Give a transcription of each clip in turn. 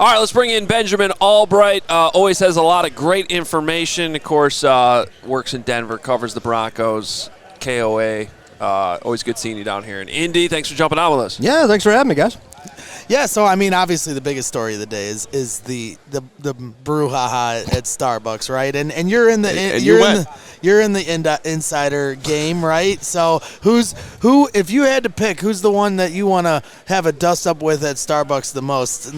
All right, let's bring in Benjamin Allbright. Always has a lot of great information. Of course, works in Denver, covers the Broncos, KOA. Always good seeing you down here in Indy. Thanks for jumping on with us. Yeah, thanks for having me, guys. Yeah, so I mean, obviously the biggest story of the day is the brouhaha at Starbucks, right? And you're in the insider game, right? So who if you had to pick, who's the one that you want to have a dust up with at Starbucks the most?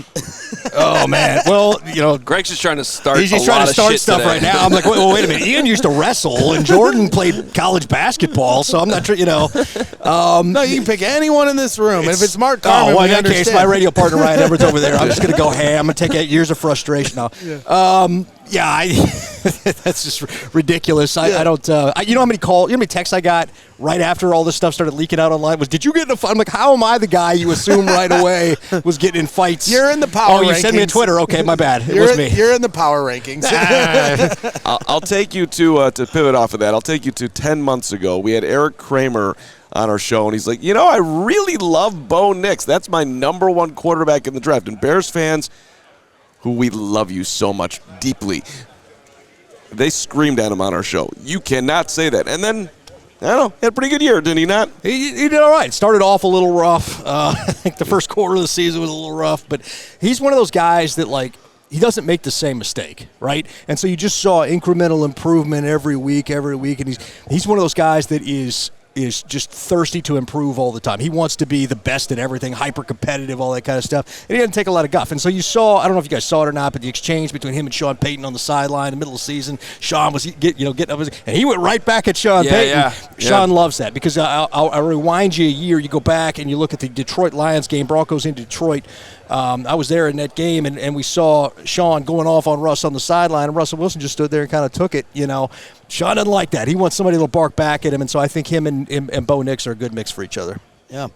Oh man, well Greg's just trying to start. He's just trying to start stuff today. right now. I'm like, wait a minute. Ian used to wrestle, and Jordan played college basketball, so I'm not sure. No, you can pick anyone in this room, and if it's Mark Carmen, in that case, my radio partner Ryan Edwards over there. I'm just going to go ham. I'm going to take 8 years of frustration now. That's just ridiculous. I don't. You know how many calls, you know how many texts I got right after all this stuff started leaking out online? Did you get in a fight? I'm like, how am I the guy you assume right away was getting in fights? You're in the power rankings. Oh, you sent me a Twitter. Okay, my bad. It was me. You're in the power rankings. I'll take you to pivot off of that. I'll take you to 10 months ago. We had Eric Kramer on our show, and he's like, I really love Bo Nix. That's my number one quarterback in the draft. And Bears fans, who we love you so much deeply, they screamed at him on our show. You cannot say that. And then, I don't know, he had a pretty good year, didn't he not? He did all right. Started off a little rough. I think the first quarter of the season was a little rough. But he's one of those guys that, he doesn't make the same mistake, right? And so you just saw incremental improvement every week. And he's one of those guys that is just thirsty to improve all the time. He wants to be the best at everything, hyper-competitive, all that kind of stuff. And he doesn't take a lot of guff. And so you saw, I don't know if you guys saw it or not, but the exchange between him and Sean Payton on the sideline in the middle of the season. Sean was getting up, and he went right back at Sean Payton. Yeah. Sean loves that because I'll rewind you a year. You go back and you look at the Detroit Lions game, Broncos in Detroit. I was there in that game, and we saw Sean going off on Russ on the sideline, and Russell Wilson just stood there and kind of took it, Sean doesn't like that. He wants somebody to bark back at him, and so I think him and Bo Nix are a good mix for each other. Yeah,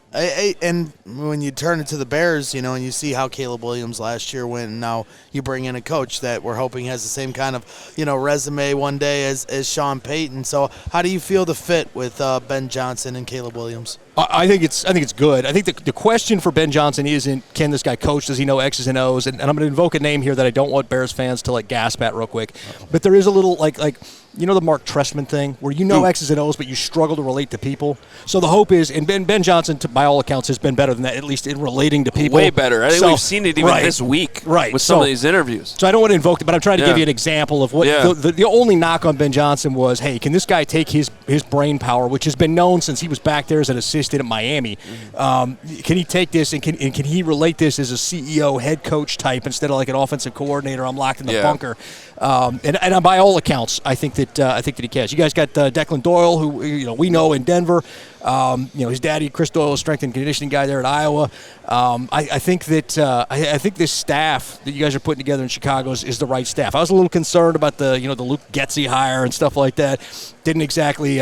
and when you turn it to the Bears, and you see how Caleb Williams last year went, and now you bring in a coach that we're hoping has the same kind of, resume one day as Sean Payton. So how do you feel the fit with Ben Johnson and Caleb Williams? I think it's good. I think the question for Ben Johnson isn't, can this guy coach? Does he know X's and O's? And I'm going to invoke a name here that I don't want Bears fans to gasp at real quick. But there is a little the Mark Trestman thing where X's and O's, but you struggle to relate to people. So the hope is, and Ben Johnson, by all accounts, has been better than that, at least in relating to people. Way better. I think we've seen it even this week with some of these interviews. So I don't want to invoke it, but I'm trying to give you an example of what the only knock on Ben Johnson was, hey, can this guy take his brain power, which has been known since he was back there as an assistant at Miami. Can he take this and can he relate this as a CEO, head coach type instead of like an offensive coordinator? I'm locked in the bunker. And by all accounts, I think that he can. You guys got Declan Doyle, who we know in Denver. His daddy, Chris Doyle, strength and conditioning guy there at Iowa. I think that I think this staff that you guys are putting together in Chicago is the right staff. I was a little concerned about the Luke Getsy hire and stuff like that. Didn't exactly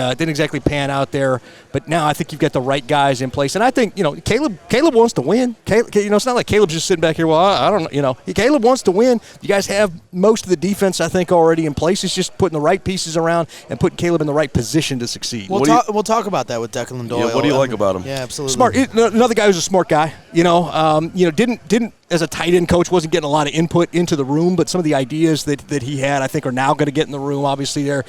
pan out there, but now I think you've got the right guys in place, and I think Caleb wants to win. It's not like Caleb's just sitting back here. Well, I don't know. Caleb wants to win. You guys have most of the defense I think already in place. It's just putting the right pieces around and putting Caleb in the right position to succeed. We'll talk about that with Declan Doyle. Yeah, what do you like about him? Yeah, absolutely. Smart. Another guy who's a smart guy. Didn't as a tight end coach wasn't getting a lot of input into the room, but some of the ideas that he had I think are now going to get in the room. Obviously there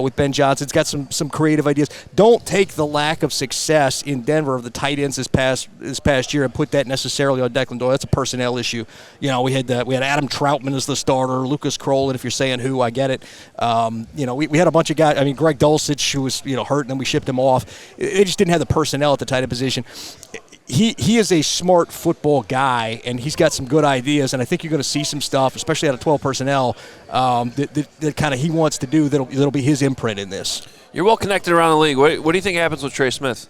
with Ben Johnson, it's got some creative ideas. Don't take the lack of success in Denver of the tight ends this past year and put that necessarily on Declan Doyle. That's a personnel issue. We had Adam Troutman as the starter, Lucas Kroll, and if you're saying who, I get it. We had a bunch of guys. I mean, Greg Dulcich, who was hurt, and then we shipped him off. They just didn't have the personnel at the tight end position. He is a smart football guy, and he's got some good ideas, and I think you're going to see some stuff, especially out of 12 personnel, that kind of he wants to do that'll be his imprint in this. You're well connected around the league. What do you think happens with Trey Smith?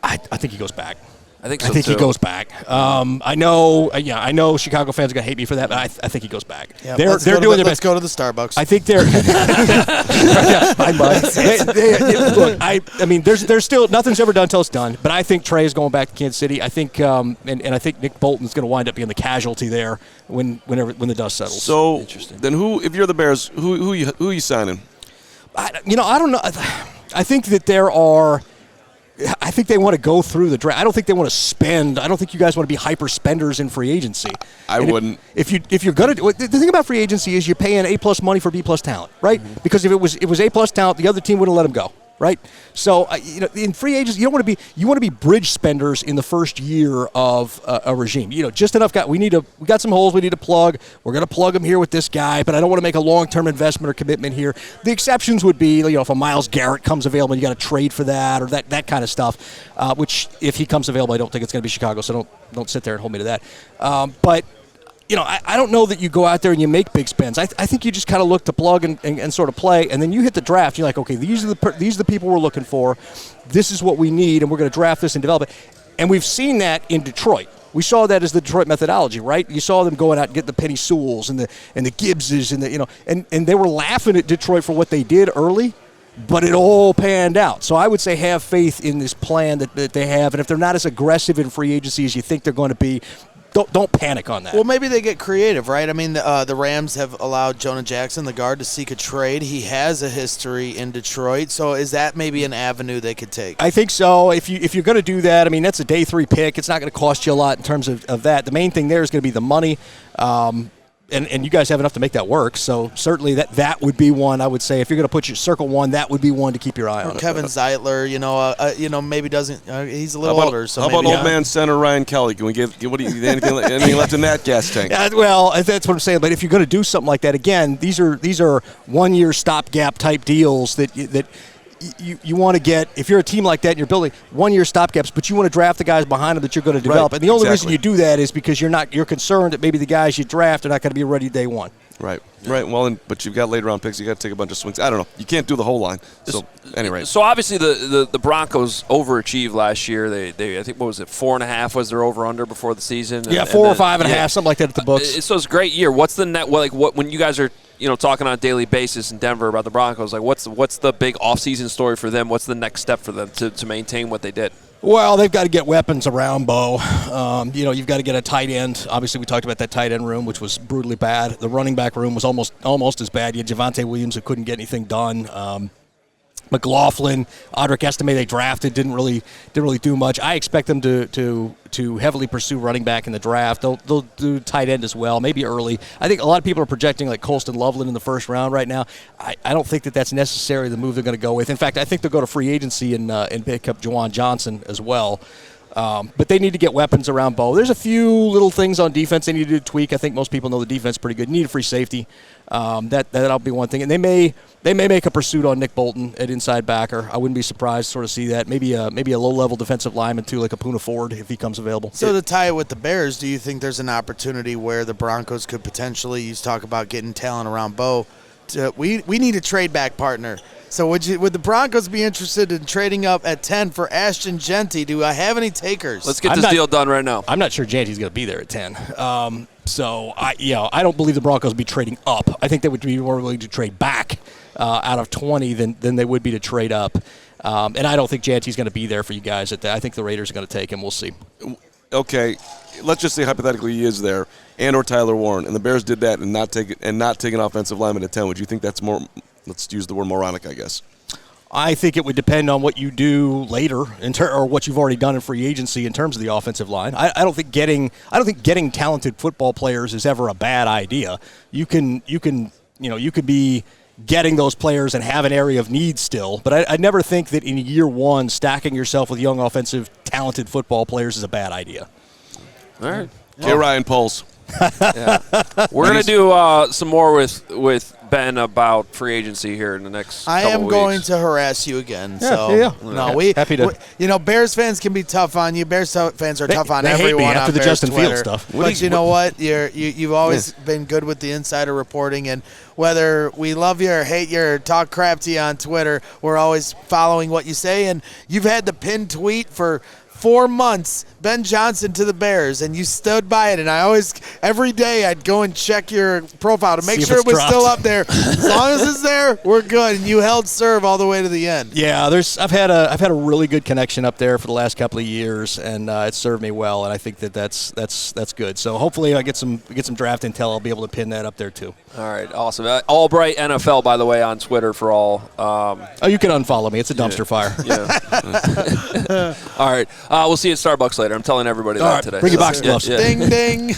I think he goes back. I think he goes back. I know Chicago fans are going to hate me for that, but I think he goes back. Yeah, they're doing their best. Let's go to the Starbucks. I think they're look, there's still nothing's ever done until it's done, but I think Trey is going back to Kansas City. I think and I think Nick Bolton's going to wind up being the casualty there when the dust settles. So then if you're the Bears, who you signing? I don't know. I think that there are I think they want to go through the draft. I don't think they want to spend. I don't think you guys want to be hyper spenders in free agency. I wouldn't. If you're going to, the thing about free agency is you're paying A+ money for B+ talent, right? Mm-hmm. Because if it was A+ talent, the other team wouldn't let him go, right? So in free agency, you want to be bridge spenders in the first year of a regime. Just enough guy. We got some holes we need to plug. We're going to plug them here with this guy, but I don't want to make a long-term investment or commitment here. The exceptions would be, if a Myles Garrett comes available, you got to trade for that or that kind of stuff. Which, if he comes available, I don't think it's going to be Chicago. So don't sit there and hold me to that. But I don't know that you go out there and you make big spends. I think you just kind of look to plug and sort of play, and then you hit the draft. You're like, okay, these are the people we're looking for. This is what we need, and we're going to draft this and develop it. And we've seen that in Detroit. We saw that as the Detroit methodology, right? You saw them going out and getting the Penny Sewells and the Gibbses and they were laughing at Detroit for what they did early. But it all panned out. So I would say have faith in this plan that they have, and if they're not as aggressive in free agency as you think they're going to be, don't panic on that. Well, maybe they get creative, right? I mean, the Rams have allowed Jonah Jackson, the guard, to seek a trade. He has a history in Detroit, so is that maybe an avenue they could take? I think so. If you're going to do that, I mean, that's a day 3 pick. It's not going to cost you a lot in terms of that. The main thing there is going to be the money. And you guys have enough to make that work, so certainly that would be one I would say. If you're going to put your circle one, that would be one to keep your eye on. Kevin Zeitler, maybe doesn't. He's a little older. So how about old man center Ryan Kelly? Can we get anything left in that gas tank? Well, that's what I'm saying. But if you're going to do something like that, again, these are 1-year stopgap type deals that you want to get. If you're a team like that and you're building 1-year stopgaps, but you want to draft the guys behind them that you're going to develop. Right, and the only reason you do that is because you're concerned that maybe the guys you draft are not going to be ready day one. Right. Well, but you've got later round picks. You got to take a bunch of swings. I don't know. You can't do the whole line. So anyway. So obviously the Broncos overachieved last year. They I think, what was it, 4.5 was their over under before the season? Yeah, 4 or 5.5, something like that at the books. So it's a great year. What's the net? What when you guys are talking on a daily basis in Denver about the Broncos? Like what's the big offseason story for them? What's the next step for them to maintain what they did? Well, they've got to get weapons around Bo. You've got to get a tight end. Obviously, we talked about that tight end room, which was brutally bad. The running back room was almost as bad. You had Javonte Williams who couldn't get anything done. McLaughlin, Audric Estime they drafted didn't really do much. I expect them to heavily pursue running back in the draft. They'll do tight end as well, maybe early. I think a lot of people are projecting like Colston Loveland in the first round right now. I don't think that's necessarily the move they're going to go with. In fact, I think they'll go to free agency and pick up Juwan Johnson as well. But they need to get weapons around Bo. There's a few little things on defense they need to tweak. I think most people know the defense is pretty good. You need a free safety. That'll be one thing. And they may make a pursuit on Nick Bolton at inside backer. I wouldn't be surprised to sort of see that. Maybe a low-level defensive lineman too, like a Puna Ford, if he comes available. So to tie it with the Bears, do you think there's an opportunity where the Broncos could potentially, you talk about getting talent around Bo, we need a trade-back partner. So would the Broncos be interested in trading up at 10 for Ashton Jeanty? Do I have any takers? Let's get this deal done right now. I'm not sure Jeanty's going to be there at 10. So I don't believe the Broncos would be trading up. I think they would be more willing to trade back out of 20 than they would be to trade up. And I don't think Jeanty's going to be there for you guys at that. I think the Raiders are going to take him. We'll see. Okay, let's just say hypothetically he is there, or Tyler Warren, and the Bears did that and not take an offensive lineman at 10. Would you think that's more? Let's use the word moronic, I guess. I think it would depend on what you do later, or what you've already done in free agency in terms of the offensive line. I don't think getting talented football players is ever a bad idea. You can be getting those players and have an area of need still, but I never think that in year one stacking yourself with young offensive talented football players is a bad idea. All right, K. Ryan Poles. Yeah. We're gonna do some more with Ben about free agency here in the next couple I am weeks. going to harass you again. Happy to. Bears fans can be tough on you. Bears fans are tough on they everyone hate me after the Bears Justin Twitter. Fields stuff. But you know what? You've always been good with the insider reporting, and whether we love you or hate you or talk crap to you on Twitter, we're always following what you say. And you've had the pinned tweet for 4 months, Ben Johnson to the Bears, and you stood by it. And every day I'd go and check your profile to make sure it was still up there. As long as it's there, we're good. And you held serve all the way to the end. Yeah, I've had a really good connection up there for the last couple of years, and it served me well. And I think that's good. So hopefully I get some draft intel. I'll be able to pin that up there too. All right, awesome. Allbright NFL, by the way, on Twitter for all. You can unfollow me. It's a dumpster fire. Yeah. All right. We'll see you at Starbucks later. I'm telling everybody that today. Bring your box gloves. Ding, ding.